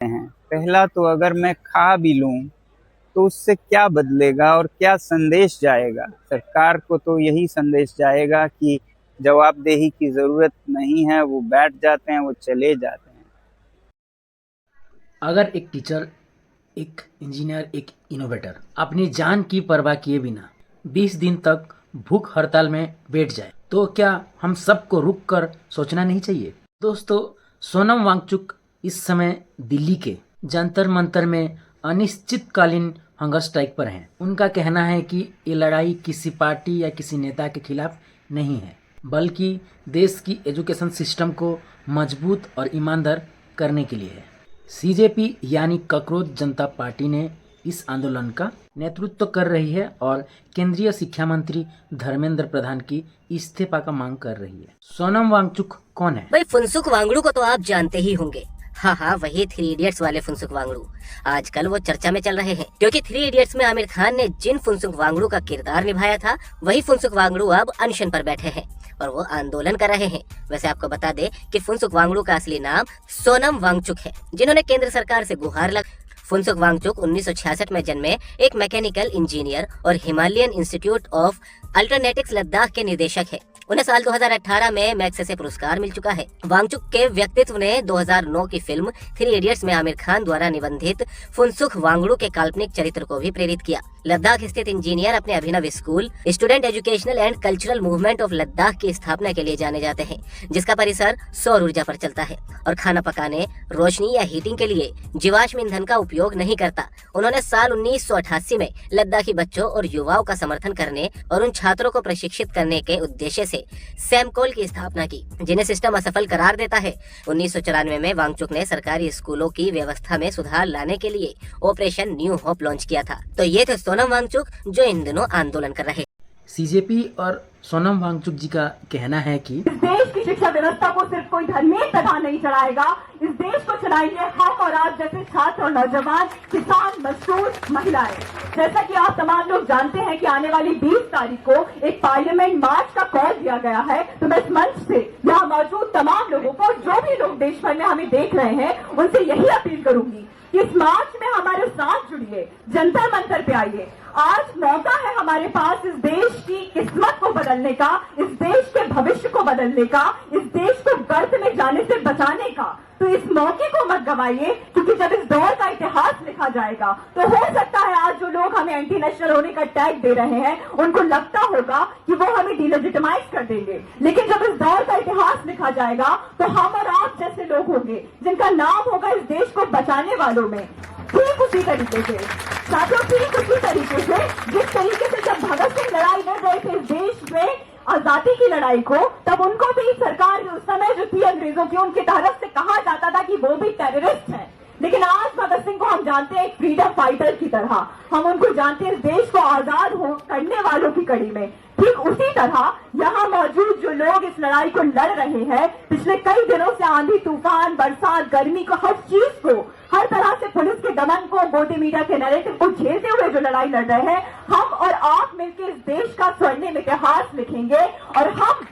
हैं। पहला तो अगर मैं खा भी लूँ तो उससे क्या बदलेगा और क्या संदेश जाएगा? सरकार को तो यही संदेश जाएगा कि जवाबदेही की ज़रूरत नहीं है, वो बैठ जाते हैं, वो चले जाते हैं। अगर एक टीचर, एक इंजीनियर, एक इनोवेटर अपनी जान की परवाह किए बिना 20 दिन तक भूख हड़ताल में बैठ जाए तो क्या हम सबको रुक कर सोचना नहीं चाहिए? दोस्तों, सोनम वांगचुक इस समय दिल्ली के जंतर मंतर में अनिश्चितकालीन हंगर स्ट्राइक पर हैं। उनका कहना है कि ये लड़ाई किसी पार्टी या किसी नेता के खिलाफ नहीं है, बल्कि देश की एजुकेशन सिस्टम को मजबूत और ईमानदार करने के लिए है। सीजेपी यानी ककरोच जनता पार्टी ने इस आंदोलन का नेतृत्व कर रही है और केंद्रीय शिक्षा मंत्री धर्मेंद्र प्रधान की इस्तीफा का मांग कर रही है। सोनम वांगचुक कौन है? भाई, फुनसुक वांगड़ू को तो आप जानते ही होंगे। हाँ हाँ, वही 3 इडियट्स वाले फुनसुक वांगड़ू। आजकल वो चर्चा में चल रहे हैं क्योंकि 3 इडियट्स में आमिर खान ने जिन फुनसुक वांगड़ू का किरदार निभाया था, वही फुनसुक वांगड़ू अब अनशन पर बैठे हैं और वो आंदोलन कर रहे हैं। वैसे आपको बता दे कि फुनसुक वांगड़ू का असली नाम सोनम वांगचुक है, जिन्होंने केंद्र सरकार से गुहार लगा। फुनसुक वांगचुक 1966 में जन्मे एक मैकेनिकल इंजीनियर और हिमालयन इंस्टीट्यूट ऑफ अल्टरनेटिक्स लद्दाख के निदेशक है। उन्हें साल 2018 में मैग्सेसे पुरस्कार मिल चुका है। वांगचुक के व्यक्तित्व ने 2009 की फिल्म 3 इडियट्स में आमिर खान द्वारा निबंधित फुनसुक वांगड़ू के काल्पनिक चरित्र को भी प्रेरित किया। लद्दाख स्थित इंजीनियर अपने अभिनव school student educational and cultural movement of Ladakh की स्थापना के लिए जाने जाते हैं, जिसका परिसर सौर ऊर्जा पर चलता है और खाना पकाने, रोशनी या हीटिंग के लिए जीवाश्म ईंधन का उपयोग नहीं करता। उन्होंने साल 1988 में लद्दाखी बच्चों और युवाओं का समर्थन करने और उन छात्रों को प्रशिक्षित करने के उद्देश्य से सैमकोल की स्थापना की, जिन्हें सिस्टम असफल करार देता है। 1994 में वांगचुक ने सरकारी स्कूलों की व्यवस्था में सुधार लाने के लिए ऑपरेशन न्यू होप लॉन्च किया था। तो ये थे सोनम वांगचुक, जो इन दिनों आंदोलन कर रहे। सीजेपी और सोनम वांगचुक जी का कहना है कि इस देश की शिक्षा व्यवस्था को सिर्फ कोई धर्मेंद्र प्रधान नहीं चलाएगा, इस देश को चलाएंगे हम और आप जैसे छात्र और नौजवान, किसान, मजदूर, महिलाएं। जैसा कि आप तमाम लोग जानते हैं कि आने वाली 20 तारीख को एक पार्लियामेंट मार्च का कॉल दिया गया है। तो मैं इस मंच से यहाँ मौजूद तमाम लोगों को, जो भी लोग देश भर में हमें देख रहे हैं, उनसे यही अपील करूंगी कि इस मार्च में हमारे साथ जुड़िए, जंतर मंतर पे आइए। आज मौका है हमारे पास इस देश की किस्मत को बदलने का, इस देश के भविष्य को बदलने का, इस देश को गर्त में जाने से बचाने का। तो इस मौके को मत गवाइए, क्योंकि जब इस दौर का इतिहास लिखा जाएगा तो हो सकता है आज जो लोग हमें एंटी नेशनल होने का टैग दे रहे हैं, उनको लगता होगा कि वो हमें डिलेजिटिमाइज कर देंगे। लेकिन जब इस दौर का इतिहास लिखा जाएगा तो हम और आप जैसे लोग होंगे जिनका नाम होगा इस देश को बचाने वालों में। ठीक उसी तरीके से साथियों, ठीक उसी तरीके से जिस तरीके से जब भगत सिंह लड़ाई लड़ रहे थे इस देश में आजादी की लड़ाई को, तब उनको भी सरकार उस समय जो थी अंग्रेजों की, उनकी तरफ से कहा जाता था कि वो भी टेररिस्ट हैं। लेकिन आज भगत सिंह को हम जानते हैं एक फ्रीडम फाइटर की तरह, हम उनको जानते हैं इस देश को आजाद करने वालों की कड़ी में। ठीक उसी तरह यहाँ मौजूद जो लोग इस लड़ाई को लड़ रहे हैं, पिछले कई दिनों से आंधी तूफान, बरसात, गर्मी को, हर चीज को, हर तरह से पुलिस के दमन को, मोदी मीडिया के नैरेटिव को झेलते हुए जो लड़ाई लड़ रहे हैं, हम और आप मिलकर इस देश का स्वर्णिम इतिहास लिखेंगे और हम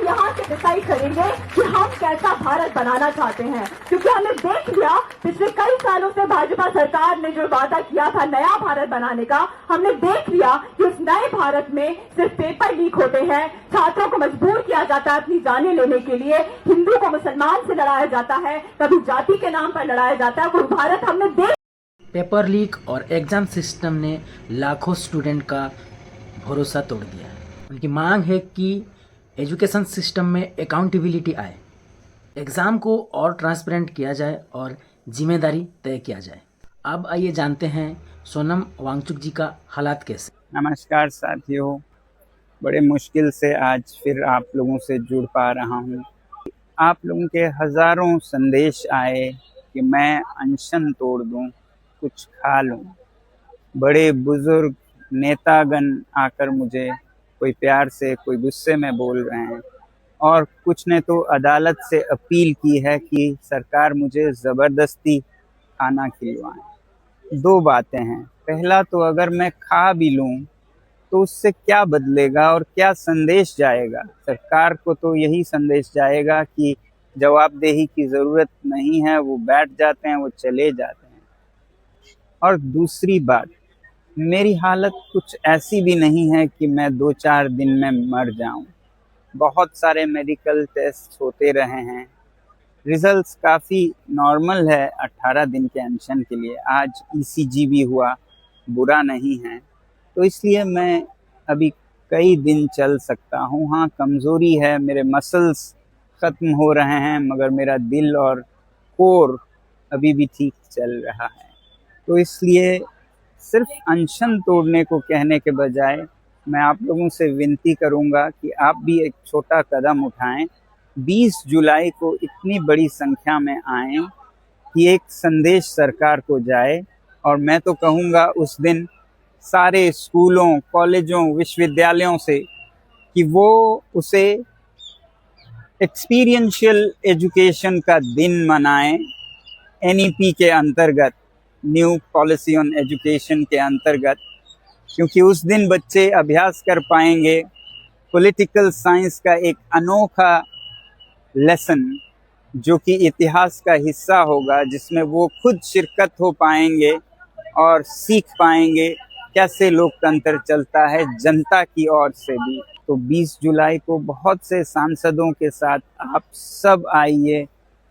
यहाँ से डिसाइड करेंगे कि हम कैसा भारत बनाना चाहते हैं। क्योंकि हमने देख लिया पिछले कई सालों से भाजपा सरकार ने जो वादा किया था नया भारत बनाने का, हमने देख लिया कि उस नए भारत में सिर्फ पेपर लीक होते हैं, छात्रों को मजबूर किया जाता है अपनी जानें लेने के लिए, हिंदू को मुसलमान से लड़ाया जाता है, कभी जाति के नाम पर लड़ाया जाता है। वो भारत हमने देख। पेपर लीक और एग्जाम सिस्टम ने लाखों स्टूडेंट का भरोसा तोड़ दिया है। उनकी मांग है कि एजुकेशन सिस्टम में अकाउंटेबिलिटी आए, एग्ज़ाम को और ट्रांसपेरेंट किया जाए और जिम्मेदारी तय किया जाए। अब आइए जानते हैं सोनम वांगचुक जी का हालात कैसे। नमस्कार साथियों, बड़े मुश्किल से आज फिर आप लोगों से जुड़ पा रहा हूँ। आप लोगों के हज़ारों संदेश आए कि मैं अनशन तोड़ दूँ, कुछ खा लूँ। बड़े बुजुर्ग नेतागण आकर मुझे कोई प्यार से, कोई गुस्से में बोल रहे हैं और कुछ ने तो अदालत से अपील की है कि सरकार मुझे ज़बरदस्ती खाना खिलवाएं। 2 बातें हैं। पहला तो अगर मैं खा भी लूँ तो उससे क्या बदलेगा और क्या संदेश जाएगा? सरकार को तो यही संदेश जाएगा कि जवाबदेही की ज़रूरत नहीं है, वो बैठ जाते हैं, वो चले जाते हैं। और दूसरी बात, मेरी हालत कुछ ऐसी भी नहीं है कि मैं 2-4 दिन में मर जाऊं। बहुत सारे मेडिकल टेस्ट होते रहे हैं, रिजल्ट्स काफ़ी नॉर्मल है 18 दिन के अनशन के लिए। आज ईसीजी भी हुआ, बुरा नहीं है, तो इसलिए मैं अभी कई दिन चल सकता हूँ। हाँ, कमज़ोरी है, मेरे मसल्स ख़त्म हो रहे हैं, मगर मेरा दिल और कोर अभी भी ठीक चल रहा है। तो इसलिए सिर्फ अनशन तोड़ने को कहने के बजाय मैं आप लोगों से विनती करूंगा कि आप भी एक छोटा कदम उठाएं। 20 जुलाई को इतनी बड़ी संख्या में आएं कि एक संदेश सरकार को जाए, और मैं तो कहूँगा उस दिन सारे स्कूलों, कॉलेजों, विश्वविद्यालयों से कि वो उसे एक्सपीरियंशियल एजुकेशन का दिन मनाएं, एनईपी के अंतर्गत, न्यू पॉलिसी ऑन एजुकेशन के अंतर्गत, क्योंकि उस दिन बच्चे अभ्यास कर पाएंगे पॉलिटिकल साइंस का एक अनोखा लेसन, जो कि इतिहास का हिस्सा होगा, जिसमें वो खुद शिरकत हो पाएंगे और सीख पाएंगे कैसे लोकतंत्र चलता है जनता की ओर से भी। तो 20 जुलाई को बहुत से सांसदों के साथ आप सब आइए,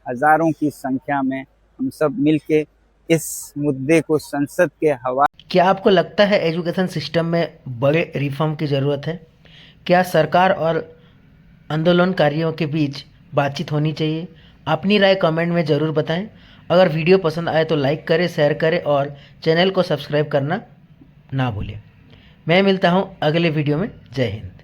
हजारों की संख्या में हम सब मिलके इस मुद्दे को संसद के हवाले। क्या आपको लगता है एजुकेशन सिस्टम में बड़े रिफॉर्म की ज़रूरत है? क्या सरकार और आंदोलनकारियों के बीच बातचीत होनी चाहिए? अपनी राय कमेंट में ज़रूर बताएं। अगर वीडियो पसंद आए तो लाइक करें, शेयर करें और चैनल को सब्सक्राइब करना ना भूलें। मैं मिलता हूं अगले वीडियो में। जय हिंद।